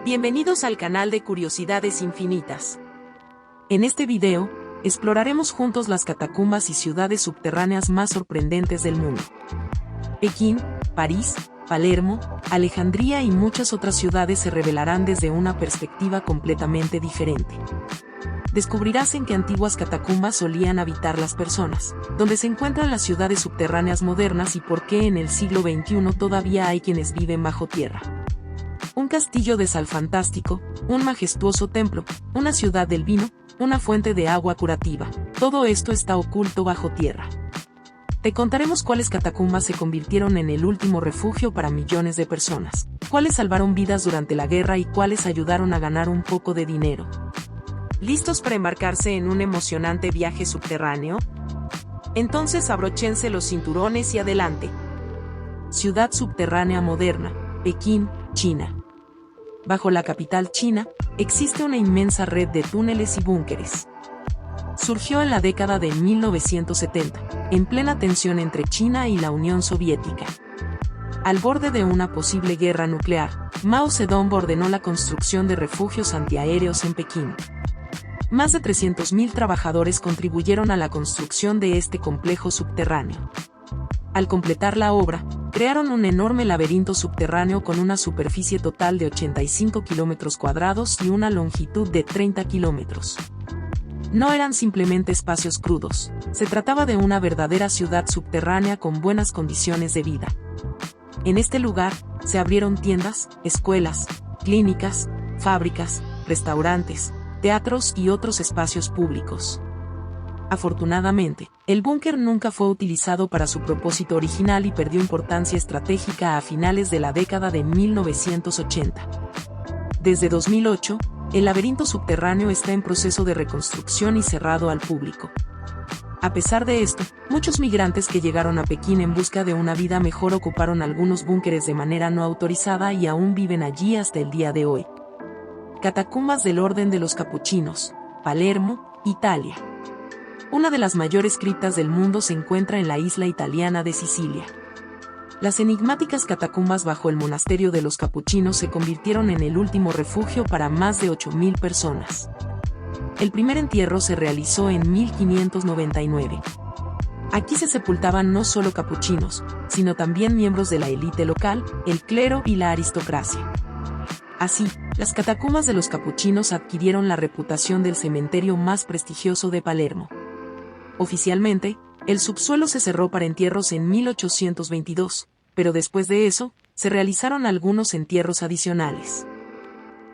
Bienvenidos al canal de Curiosidades Infinitas. En este video, exploraremos juntos las catacumbas y ciudades subterráneas más sorprendentes del mundo. Pekín, París, Palermo, Alejandría y muchas otras ciudades se revelarán desde una perspectiva completamente diferente. Descubrirás en qué antiguas catacumbas solían habitar las personas, dónde se encuentran las ciudades subterráneas modernas y por qué en el siglo XXI todavía hay quienes viven bajo tierra. Un castillo de sal fantástico, un majestuoso templo, una ciudad del vino, una fuente de agua curativa, todo esto está oculto bajo tierra. Te contaremos cuáles catacumbas se convirtieron en el último refugio para millones de personas, cuáles salvaron vidas durante la guerra y cuáles ayudaron a ganar un poco de dinero. ¿Listos para embarcarse en un emocionante viaje subterráneo? Entonces abróchense los cinturones y adelante. Ciudad subterránea moderna, Pekín, China. Bajo la capital china, existe una inmensa red de túneles y búnkeres. Surgió en la década de 1970, en plena tensión entre China y la Unión Soviética. Al borde de una posible guerra nuclear, Mao Zedong ordenó la construcción de refugios antiaéreos en Pekín. Más de 300.000 trabajadores contribuyeron a la construcción de este complejo subterráneo. Al completar la obra, crearon un enorme laberinto subterráneo con una superficie total de 85 kilómetros cuadrados y una longitud de 30 kilómetros. No eran simplemente espacios crudos, se trataba de una verdadera ciudad subterránea con buenas condiciones de vida. En este lugar, se abrieron tiendas, escuelas, clínicas, fábricas, restaurantes, teatros y otros espacios públicos. Afortunadamente, el búnker nunca fue utilizado para su propósito original y perdió importancia estratégica a finales de la década de 1980. Desde 2008, el laberinto subterráneo está en proceso de reconstrucción y cerrado al público. A pesar de esto, muchos migrantes que llegaron a Pekín en busca de una vida mejor ocuparon algunos búnkeres de manera no autorizada y aún viven allí hasta el día de hoy. Catacumbas del Orden de los Capuchinos, Palermo, Italia. Una de las mayores criptas del mundo se encuentra en la isla italiana de Sicilia. Las enigmáticas catacumbas bajo el monasterio de los capuchinos se convirtieron en el último refugio para más de 8.000 personas. El primer entierro se realizó en 1599. Aquí se sepultaban no solo capuchinos, sino también miembros de la élite local, el clero y la aristocracia. Así, las catacumbas de los capuchinos adquirieron la reputación del cementerio más prestigioso de Palermo. Oficialmente, el subsuelo se cerró para entierros en 1822, pero después de eso, se realizaron algunos entierros adicionales.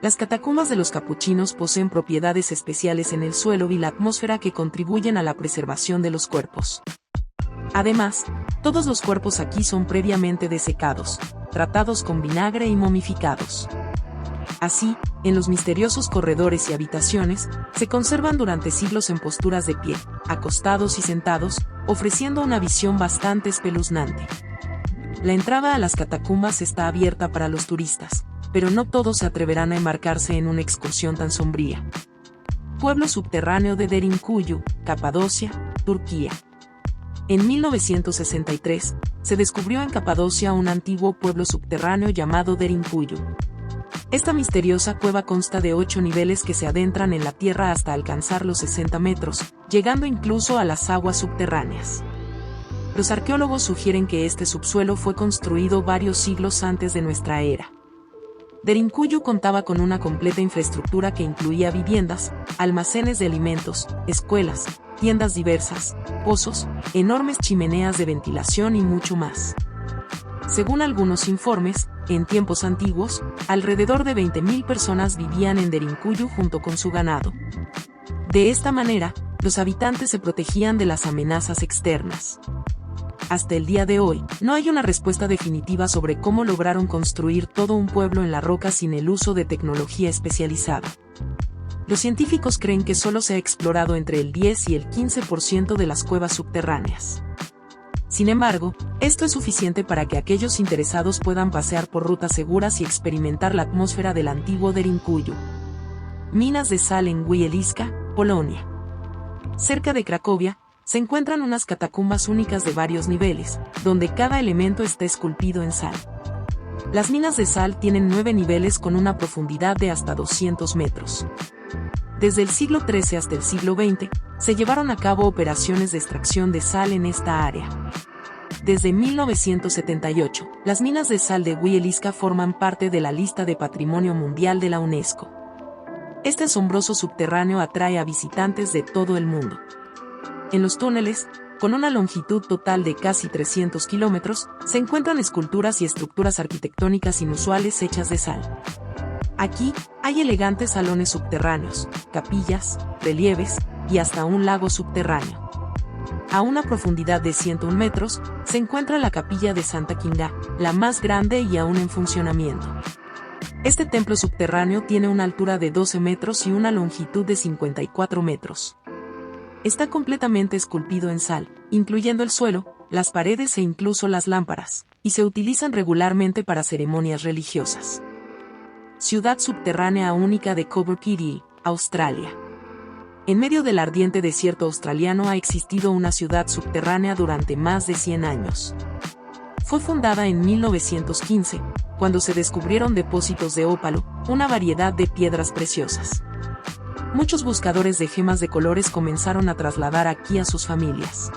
Las catacumbas de los capuchinos poseen propiedades especiales en el suelo y la atmósfera que contribuyen a la preservación de los cuerpos. Además, todos los cuerpos aquí son previamente desecados, tratados con vinagre y momificados. Así, en los misteriosos corredores y habitaciones, se conservan durante siglos en posturas de pie, acostados y sentados, ofreciendo una visión bastante espeluznante. La entrada a las catacumbas está abierta para los turistas, pero no todos se atreverán a embarcarse en una excursión tan sombría. Pueblo subterráneo de Derinkuyu, Capadocia, Turquía. En 1963, se descubrió en Capadocia un antiguo pueblo subterráneo llamado Derinkuyu. Esta misteriosa cueva consta de 8 niveles que se adentran en la tierra hasta alcanzar los 60 metros, llegando incluso a las aguas subterráneas. Los arqueólogos sugieren que este subsuelo fue construido varios siglos antes de nuestra era. Derinkuyu contaba con una completa infraestructura que incluía viviendas, almacenes de alimentos, escuelas, tiendas diversas, pozos, enormes chimeneas de ventilación y mucho más. Según algunos informes, en tiempos antiguos, alrededor de 20.000 personas vivían en Derinkuyu junto con su ganado. De esta manera, los habitantes se protegían de las amenazas externas. Hasta el día de hoy, no hay una respuesta definitiva sobre cómo lograron construir todo un pueblo en la roca sin el uso de tecnología especializada. Los científicos creen que solo se ha explorado entre el 10 y el 15% de las cuevas subterráneas. Sin embargo, esto es suficiente para que aquellos interesados puedan pasear por rutas seguras y experimentar la atmósfera del antiguo Derinkuyu. Minas de sal en Wieliczka, Polonia. Cerca de Cracovia, se encuentran unas catacumbas únicas de varios niveles, donde cada elemento está esculpido en sal. Las minas de sal tienen 9 niveles con una profundidad de hasta 200 metros. Desde el siglo XIII hasta el siglo XX, se llevaron a cabo operaciones de extracción de sal en esta área. Desde 1978, las minas de sal de Huillisca forman parte de la lista de Patrimonio Mundial de la UNESCO. Este asombroso subterráneo atrae a visitantes de todo el mundo. En los túneles, con una longitud total de casi 300 kilómetros, se encuentran esculturas y estructuras arquitectónicas inusuales hechas de sal. Aquí, hay elegantes salones subterráneos, capillas, relieves, y hasta un lago subterráneo. A una profundidad de 101 metros, se encuentra la capilla de Santa Kinga, la más grande y aún en funcionamiento. Este templo subterráneo tiene una altura de 12 metros y una longitud de 54 metros. Está completamente esculpido en sal, incluyendo el suelo, las paredes e incluso las lámparas, y se utilizan regularmente para ceremonias religiosas. Ciudad subterránea única de Coober Pedy, Australia. En medio del ardiente desierto australiano ha existido una ciudad subterránea durante más de 100 años. Fue fundada en 1915, cuando se descubrieron depósitos de ópalo, una variedad de piedras preciosas. Muchos buscadores de gemas de colores comenzaron a trasladar aquí a sus familias.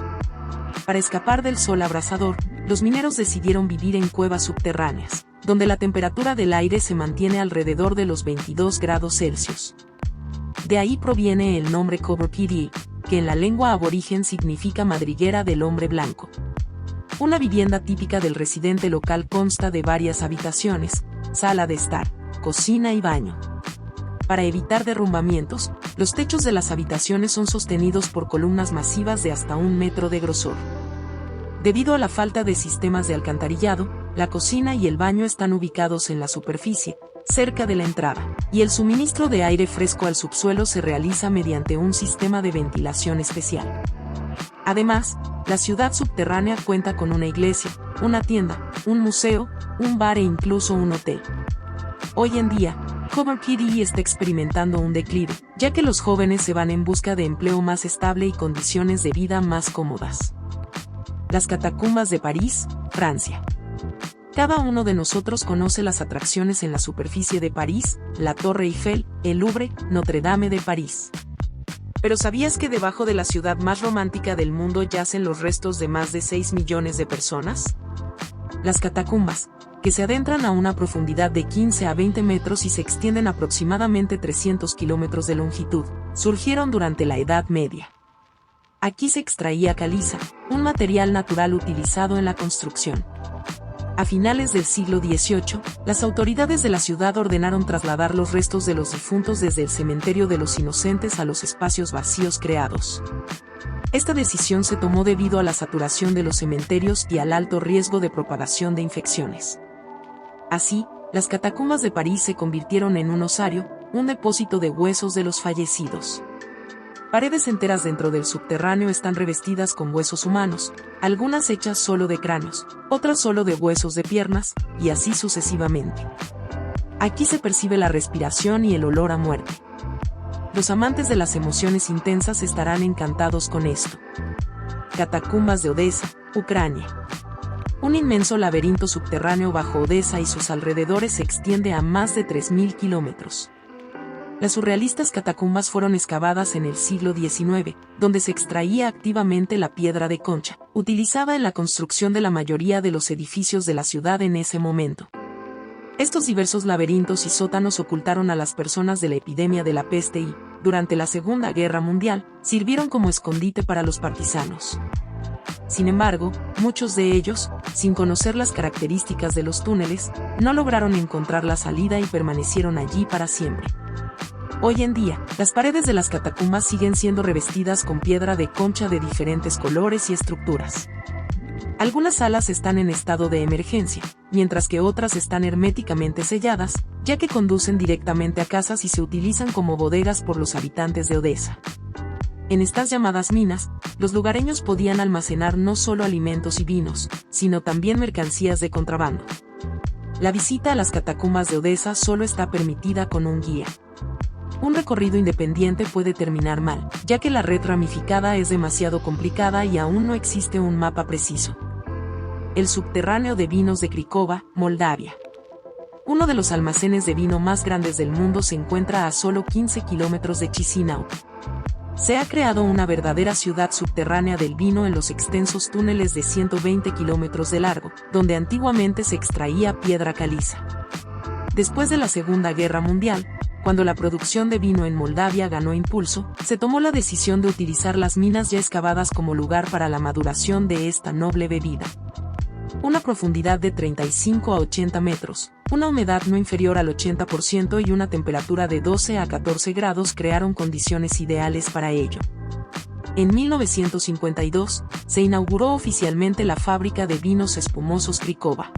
Para escapar del sol abrasador, los mineros decidieron vivir en cuevas subterráneas, donde la temperatura del aire se mantiene alrededor de los 22 grados Celsius. De ahí proviene el nombre Coober Pedy, que en la lengua aborigen significa madriguera del hombre blanco. Una vivienda típica del residente local consta de varias habitaciones, sala de estar, cocina y baño. Para evitar derrumbamientos, los techos de las habitaciones son sostenidos por columnas masivas de hasta 1 metro de grosor. Debido a la falta de sistemas de alcantarillado, la cocina y el baño están ubicados en la superficie, cerca de la entrada, y el suministro de aire fresco al subsuelo se realiza mediante un sistema de ventilación especial. Además, la ciudad subterránea cuenta con una iglesia, una tienda, un museo, un bar e incluso un hotel. Hoy en día, Coober Pedy está experimentando un declive, ya que los jóvenes se van en busca de empleo más estable y condiciones de vida más cómodas. Las catacumbas de París, Francia. Cada uno de nosotros conoce las atracciones en la superficie de París, la Torre Eiffel, el Louvre, Notre Dame de París. Pero ¿sabías que debajo de la ciudad más romántica del mundo yacen los restos de más de 6 millones de personas? Las catacumbas, que se adentran a una profundidad de 15 a 20 metros y se extienden aproximadamente 300 kilómetros de longitud, surgieron durante la Edad Media. Aquí se extraía caliza, un material natural utilizado en la construcción. A finales del siglo XVIII, las autoridades de la ciudad ordenaron trasladar los restos de los difuntos desde el cementerio de los Inocentes a los espacios vacíos creados. Esta decisión se tomó debido a la saturación de los cementerios y al alto riesgo de propagación de infecciones. Así, las catacumbas de París se convirtieron en un osario, un depósito de huesos de los fallecidos. Paredes enteras dentro del subterráneo están revestidas con huesos humanos, algunas hechas solo de cráneos, otras solo de huesos de piernas, y así sucesivamente. Aquí se percibe la respiración y el olor a muerte. Los amantes de las emociones intensas estarán encantados con esto. Catacumbas de Odesa, Ucrania. Un inmenso laberinto subterráneo bajo Odesa y sus alrededores se extiende a más de 3.000 kilómetros. Las surrealistas catacumbas fueron excavadas en el siglo XIX, donde se extraía activamente la piedra de concha, utilizada en la construcción de la mayoría de los edificios de la ciudad en ese momento. Estos diversos laberintos y sótanos ocultaron a las personas de la epidemia de la peste y, durante la Segunda Guerra Mundial, sirvieron como escondite para los partisanos. Sin embargo, muchos de ellos, sin conocer las características de los túneles, no lograron encontrar la salida y permanecieron allí para siempre. Hoy en día, las paredes de las catacumbas siguen siendo revestidas con piedra de concha de diferentes colores y estructuras. Algunas salas están en estado de emergencia, mientras que otras están herméticamente selladas, ya que conducen directamente a casas y se utilizan como bodegas por los habitantes de Odesa. En estas llamadas minas, los lugareños podían almacenar no solo alimentos y vinos, sino también mercancías de contrabando. La visita a las catacumbas de Odesa solo está permitida con un guía. Un recorrido independiente puede terminar mal, ya que la red ramificada es demasiado complicada y aún no existe un mapa preciso. El subterráneo de vinos de Cricova, Moldavia. Uno de los almacenes de vino más grandes del mundo se encuentra a solo 15 kilómetros de Chisinau. Se ha creado una verdadera ciudad subterránea del vino en los extensos túneles de 120 kilómetros de largo, donde antiguamente se extraía piedra caliza. Después de la Segunda Guerra Mundial, cuando la producción de vino en Moldavia ganó impulso, se tomó la decisión de utilizar las minas ya excavadas como lugar para la maduración de esta noble bebida. Una profundidad de 35 a 80 metros, una humedad no inferior al 80% y una temperatura de 12 a 14 grados crearon condiciones ideales para ello. En 1952, se inauguró oficialmente la fábrica de vinos espumosos Cricova.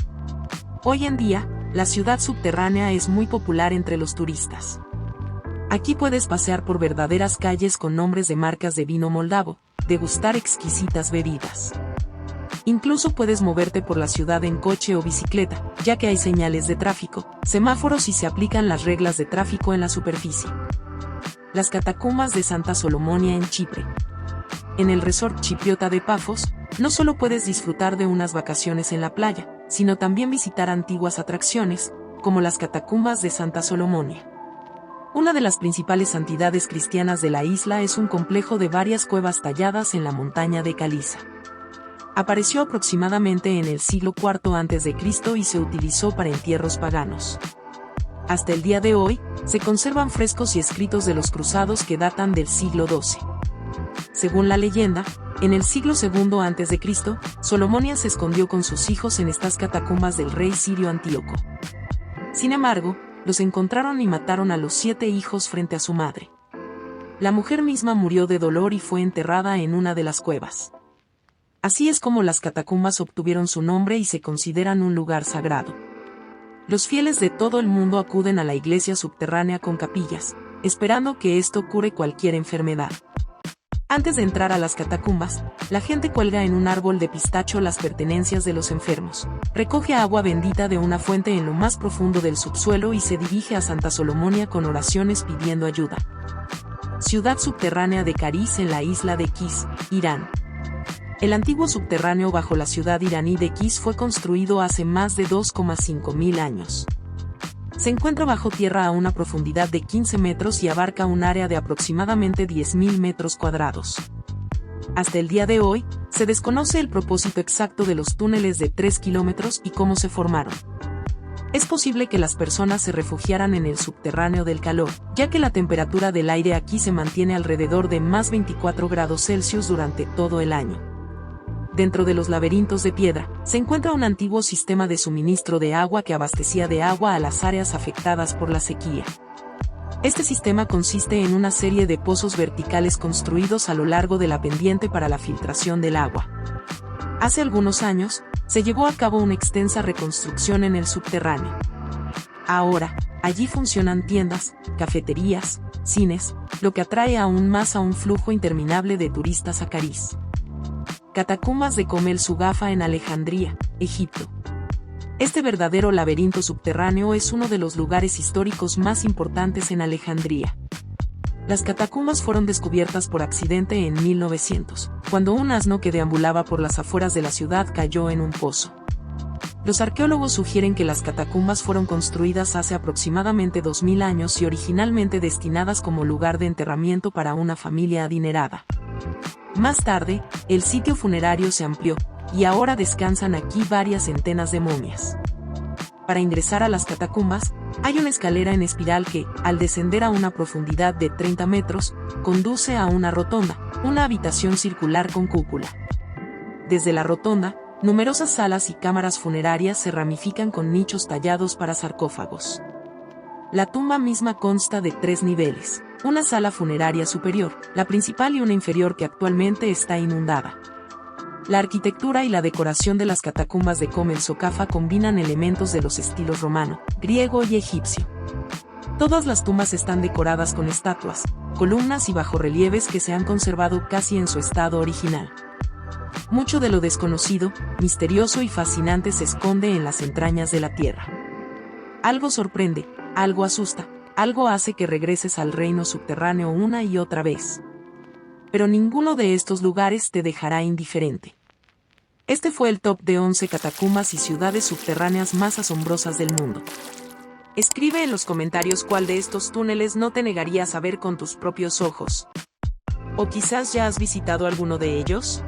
Hoy en día, la ciudad subterránea es muy popular entre los turistas. Aquí puedes pasear por verdaderas calles con nombres de marcas de vino moldavo, degustar exquisitas bebidas. Incluso puedes moverte por la ciudad en coche o bicicleta, ya que hay señales de tráfico, semáforos y se aplican las reglas de tráfico en la superficie. Las catacumbas de Santa Solomonia en Chipre. En el resort chipriota de Pafos, no solo puedes disfrutar de unas vacaciones en la playa, sino también visitar antiguas atracciones, como las catacumbas de Santa Solomonia. Una de las principales santidades cristianas de la isla es un complejo de varias cuevas talladas en la montaña de Caliza. Apareció aproximadamente en el siglo IV a.C. y se utilizó para entierros paganos. Hasta el día de hoy, se conservan frescos y escritos de los cruzados que datan del siglo XII. Según la leyenda, en el siglo II a.C., Solomonia se escondió con sus hijos en estas catacumbas del rey sirio Antíoco. Sin embargo, los encontraron y mataron a los 7 hijos frente a su madre. La mujer misma murió de dolor y fue enterrada en una de las cuevas. Así es como las catacumbas obtuvieron su nombre y se consideran un lugar sagrado. Los fieles de todo el mundo acuden a la iglesia subterránea con capillas, esperando que esto cure cualquier enfermedad. Antes de entrar a las catacumbas, la gente cuelga en un árbol de pistacho las pertenencias de los enfermos, recoge agua bendita de una fuente en lo más profundo del subsuelo y se dirige a Santa Solomonia con oraciones pidiendo ayuda. Ciudad subterránea de Kariz en la isla de Kish, Irán. El antiguo subterráneo bajo la ciudad iraní de Kish fue construido hace más de 2,5 mil años. Se encuentra bajo tierra a una profundidad de 15 metros y abarca un área de aproximadamente 10.000 metros cuadrados. Hasta el día de hoy, se desconoce el propósito exacto de los túneles de 3 kilómetros y cómo se formaron. Es posible que las personas se refugiaran en el subterráneo del calor, ya que la temperatura del aire aquí se mantiene alrededor de más 24 grados Celsius durante todo el año. Dentro de los laberintos de piedra, se encuentra un antiguo sistema de suministro de agua que abastecía de agua a las áreas afectadas por la sequía. Este sistema consiste en una serie de pozos verticales construidos a lo largo de la pendiente para la filtración del agua. Hace algunos años, se llevó a cabo una extensa reconstrucción en el subterráneo. Ahora, allí funcionan tiendas, cafeterías, cines, lo que atrae aún más a un flujo interminable de turistas a Kariz. Catacumbas de Comel Sugafa en Alejandría, Egipto. Este verdadero laberinto subterráneo es uno de los lugares históricos más importantes en Alejandría. Las catacumbas fueron descubiertas por accidente en 1900, cuando un asno que deambulaba por las afueras de la ciudad cayó en un pozo. Los arqueólogos sugieren que las catacumbas fueron construidas hace aproximadamente 2000 años y originalmente destinadas como lugar de enterramiento para una familia adinerada. Más tarde, el sitio funerario se amplió, y ahora descansan aquí varias centenas de momias. Para ingresar a las catacumbas, hay una escalera en espiral que, al descender a una profundidad de 30 metros, conduce a una rotonda, una habitación circular con cúpula. Desde la rotonda, numerosas salas y cámaras funerarias se ramifican con nichos tallados para sarcófagos. La tumba misma consta de 3 niveles, una sala funeraria superior, la principal y una inferior que actualmente está inundada. La arquitectura y la decoración de las catacumbas de Comel Sugafa combinan elementos de los estilos romano, griego y egipcio. Todas las tumbas están decoradas con estatuas, columnas y bajorrelieves que se han conservado casi en su estado original. Mucho de lo desconocido, misterioso y fascinante se esconde en las entrañas de la tierra. Algo sorprende, algo asusta, algo hace que regreses al reino subterráneo una y otra vez. Pero ninguno de estos lugares te dejará indiferente. Este fue el top de 11 catacumbas y ciudades subterráneas más asombrosas del mundo. Escribe en los comentarios cuál de estos túneles no te negarías a ver con tus propios ojos. ¿O quizás ya has visitado alguno de ellos?